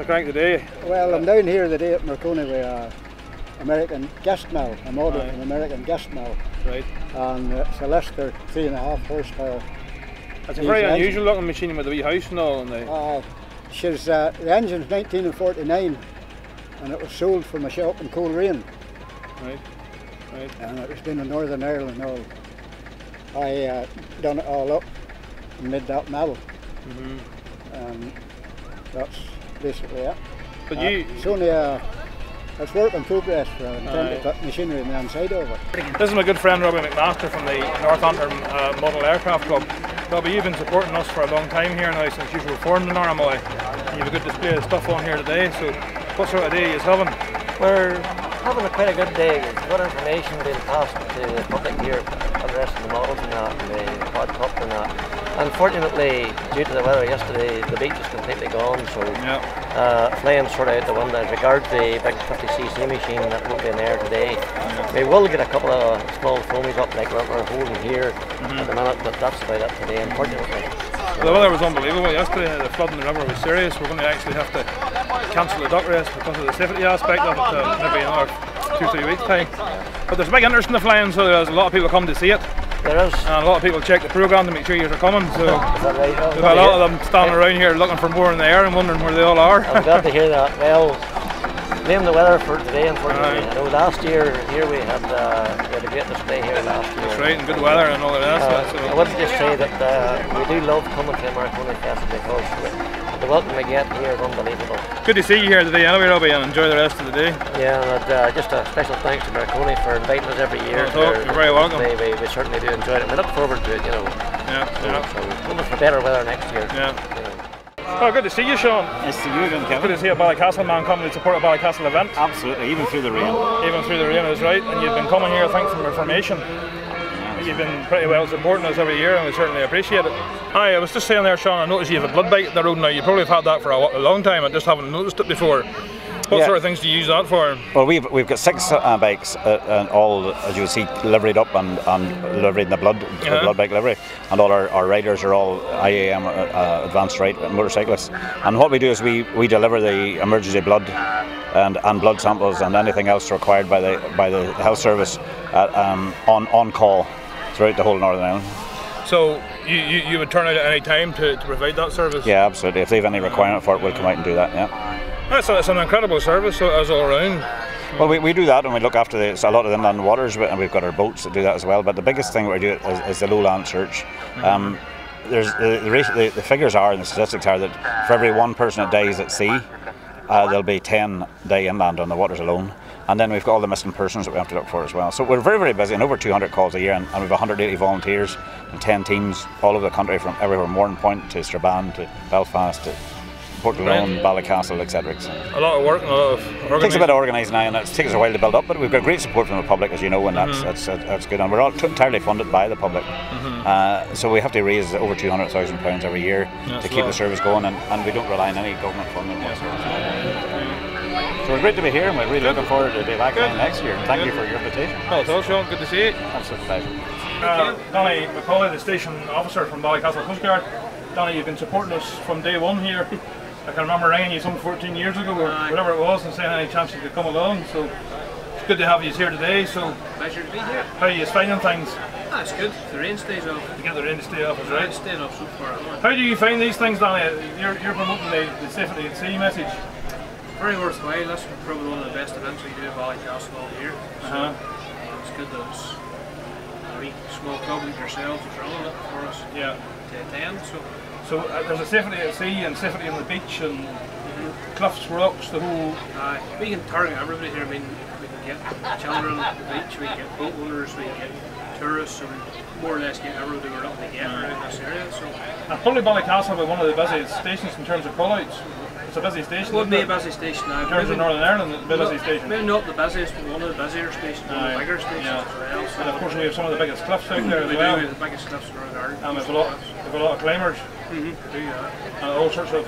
the crack today? Well, I'm down here today at Marconi with an American gas mill, a model of an American gas mill. Right. And it's a Lister 3.5 horsepower. It's a very unusual looking machine with a wee house and all. And the engine's 1949 and it was sold from a shop in Coleraine. Right. Right. And it was been in Northern Ireland and all. I done it all up and made that medal. And that's basically it. But it's only it's work in progress for an intended put machinery on the inside of it. This is my good friend Robbie McMaster from the North Antrim Model Aircraft Club. Robbie, you've been supporting us for a long time here now since you were formed in RMI. You have a good display of stuff on here today, so what sort of day are you having? We're having quite a good day. There's good information being passed to the public here on the rest of the models and that, and the quad cup and that. Unfortunately, due to the weather yesterday, the beach is completely gone, so flying sort of out the window. As regards the big 50cc machine that won't be in there today, we will get a couple of small foamies up like what we're holding here at the minute, but that's about it today, unfortunately. Well, the weather was unbelievable yesterday. The flood in the river was serious. We're going to actually have to cancel the duck race because of the safety aspect of it, maybe in another 2-3 weeks' time. But there's a big interest in the flying, so there's a lot of people come to see it. There is. And a lot of people check the programme to make sure you're coming. So right? we've got a lot of them standing around here looking for more in the air and wondering where they all are. I'm glad to hear that. Well, blame the weather for today, unfortunately. I know last year here we had a great display here last year. That's right, and good weather and all the rest of it. So. I would just say that we do love coming to the Marconi Festival because the welcome we get here is unbelievable. Good to see you here today anyway, Robbie, and enjoy the rest of the day. Yeah, and just a special thanks to Marconi for inviting us every year. You're very welcome. We certainly do enjoy it. We look forward to it, you know. So hoping for better weather next year. Oh, good to see you, Sean. Nice to see you again, Kevin. Good to see a Ballycastle man coming to support a Ballycastle event. Absolutely, even through the rain. Even through the rain is right, and you've been coming here, I think, from your formation. You've been pretty well supporting us every year, and we certainly appreciate it. Hi, I was just saying there, Sean, I noticed you have a blood bike at the road now. You probably have had that for a long time, I just haven't noticed it before. What sort of things do you use that for? Well, we've got 6 bikes, and all, as you will see, liveried up and liveried in the blood bike livery. And all our riders are all IAM advanced motorcyclists. And what we do is we deliver the emergency blood and blood samples and anything else required by the health service on call throughout the whole Northern Ireland. So you would turn out at any time to provide that service? Yeah, absolutely. If they have any requirement for it, we'll come out and do that. Yeah. That's an incredible service as all around. Well, we do that, and we look after a lot of the inland waters, and we've got our boats that do that as well. But the biggest thing we do is the lowland search. There's the figures are, and the statistics are, that for every 1 person that dies at sea, there'll be 10 die inland on the waters alone. And then we've got all the missing persons that we have to look for as well. So we're very, very busy, and over 200 calls a year, and we've 180 volunteers and 10 teams all over the country, from everywhere, Morton Point to Strabane to Belfast to Portgalone, Ballycastle, etc. A lot of work and a lot of organising. It takes a bit of organising now, and it takes a while to build up, but we've got great support from the public, as you know, and that's good. And we're all entirely funded by the public. So we have to raise over £200,000 every year to keep the service going, and we don't rely on any government funding whatsoever. So we're great to be here, and we're really looking forward to be back again next year. Thank you for your invitation. Well, it's all, Sean. Good to see you. Absolute pleasure. Danny McCauley, the station officer from Ballycastle Coast Guard. Danny, you've been supporting us from day one here. I can remember ringing you some 14 years ago, or whatever it was, and saying any chance you could come along. So it's good to have you here today. So pleasure to be here. How are you finding things? It's good. The rain stays off. You get the rain to stay off, is right? It's staying off so far. How do you find these things, Danny? You're promoting the safety at sea message. Very worthwhile. That's probably one of the best events we do at Ballycastle all year. So it's good that it's a wee small club like yourselves is running it for us to attend. So there's a safety at sea and safety on the beach and cliffs, rocks, the whole... we can target everybody here. I mean, we can get children at the beach, we can get boat owners, we can get tourists, so we more or less get everybody we're looking to get around this area. So probably Ballycastle will be one of the busiest stations in terms of call-outs. It's a busy station. It would be a busy station now. In terms of Northern Ireland, it's a busy station. Maybe not the busiest, but one of the busier stations, one of the bigger stations as well. So and of course we have some of the biggest cliffs out there as well. We do, the biggest cliffs in Northern Ireland. And we've a lot of climbers. And all sorts of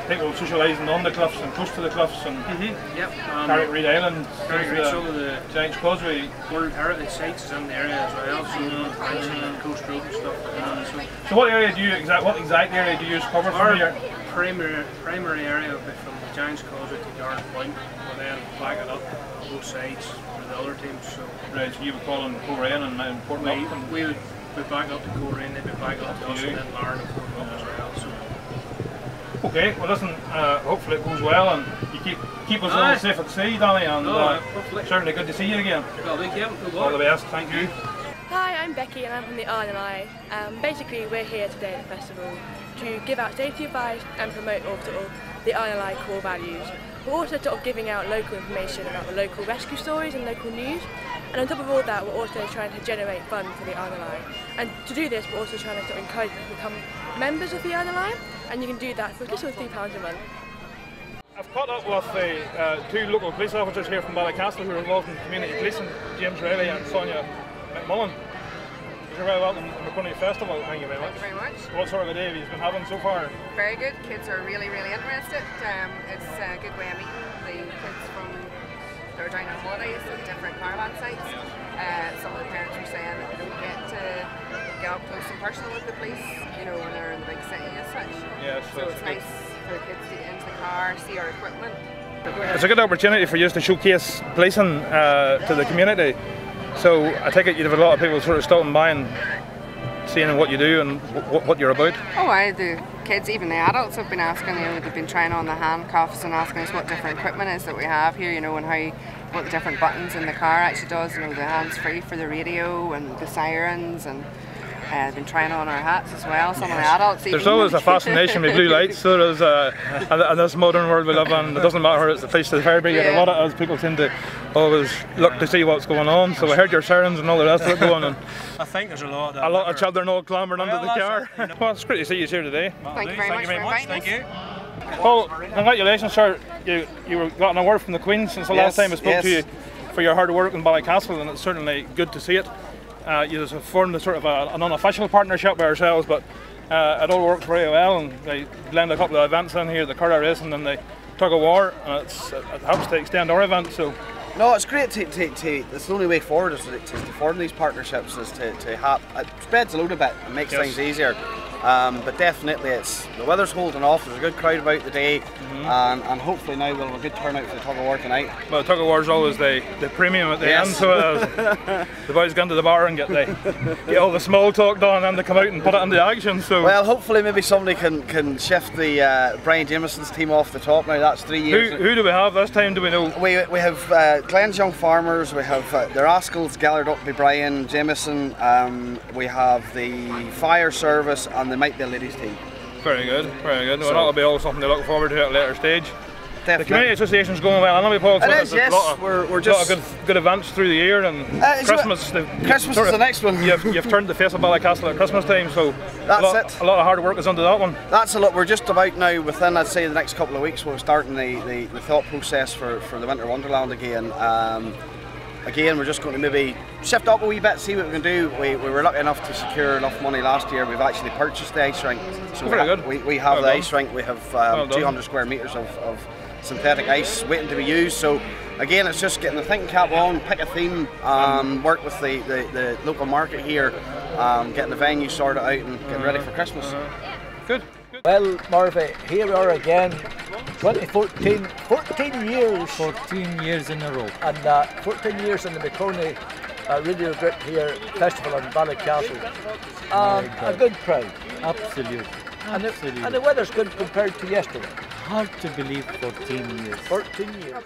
people socialising on the cliffs and close to the cliffs and Carrickreed Island, some of the Giant's Causeway. World Heritage sites is in the area as well, so Coast Road and stuff like that. So what area do you what exact area do you cover from here? Primary area would be from Giants Causeway to Garden Point, but then back it up both sides for the other teams. So Right, so you would call on Coleraine and Portland up? we would be back up to Coleraine, they'd be back up to us, and then Larne and Portland up as well. So. Okay, well listen, hopefully it goes well and you keep us all safe at sea, Danny, and certainly good to see you again. All the best, thank you. Hi, I'm Becky and I'm from the RNLI. Basically we're here today at the festival to give out safety advice and promote the RNLI core values. We're also giving out local information about the local rescue stories and local news. And on top of all that, we're also trying to generate funds for the RNLI. And to do this, we're also trying to encourage people to become members of the RNLI, and you can do that for just over £3 a month. I've caught up with the two local police officers here from Ballycastle who are involved in community policing, James Riley and Sonia McMullen. You're very welcome to the McConaughey Festival. Thank you very much. Thank you very much. What sort of a day have you been having so far? Very good. Kids are really interested. It's a good way of meeting the kids from they're down on holidays at different caravan sites. Some of the parents were saying that they don't get to get up close and personal with the police, you know, when they're in the big city as such. Yes, so it's nice for the kids to get into the car, see our equipment. It's a good opportunity for you to showcase policing to the community. So I take it you have a lot of people sort of stopping by and seeing what you do and what you're about. Oh, the kids, even the adults have been asking, you know, they've been trying on the handcuffs and asking us what different equipment is that we have here, you know, and what the different buttons in the car actually does, you know, the hands-free for the radio and the sirens, and they've been trying on our hats as well, some of the adults even. There's always a fascination with blue lights, so there's in this modern world we live in, it doesn't matter if it's the police, the fire brigade, a lot of us people seem to always look to see what's going on, so I heard your sirens and all the rest of it going on. I think there's a lot of children all clambering under the car. Well, it's great to see you here today. Thank you very much for inviting us. Thank you. Well, congratulations, sir. You got an award from the Queen since the last time I spoke to you for your hard work in Ballycastle, and it's certainly good to see it. You formed a sort of an unofficial partnership with ourselves, but it all works very well, and they blend a couple of events in here, the Curragh Racing and the Tug of War, and it helps to extend our event. So. No, it's great it's the only way forward is to form these partnerships, is to have, it spreads a load a bit and makes things easier. But definitely the weather's holding off, there's a good crowd about today, and hopefully now we'll have a good turnout for the Tug of War tonight. Well, the Tug of War is always the premium at the end, so the boys go into the bar and get all the small talk done, and then they come out and put it into action. So well, hopefully maybe somebody can shift the Brian Jameson's team off the top now. That's 3 years. Who do we have this time, do we know? We have Glenn's Young Farmers, we have the Rascals gathered up by Brian Jameson, we have the Fire Service, and there might be a ladies team. Very good, very good. Well, that'll be all something to look forward to at a later stage. Definitely. The community association's going well, I know, Paul. It is, yes. We're just a lot of good events through the year, and Christmas is the next one. You've turned the face of Ballycastle at Christmas time, so that's a lot of hard work is under that one. That's a lot. We're just about now, within, I'd say, the next couple of weeks, we're starting the thought process for the Winter Wonderland again. Again, we're just going to maybe shift up a wee bit, see what we can do. We were lucky enough to secure enough money last year. We've actually purchased the ice rink. So we have the ice rink. We have 200 square metres of synthetic ice waiting to be used. So again, it's just getting the thinking cap on, pick a theme, work with the local market here, getting the venue sorted out and getting ready for Christmas. Good. Well, Murphy, here we are again, 2014, 14 years. 14 years in a row. And 14 years in the McConaughey Radio Group here, festival in Ballycastle. A good crowd. Absolutely. And the weather's good compared to yesterday. Hard to believe 14 years. 14 years.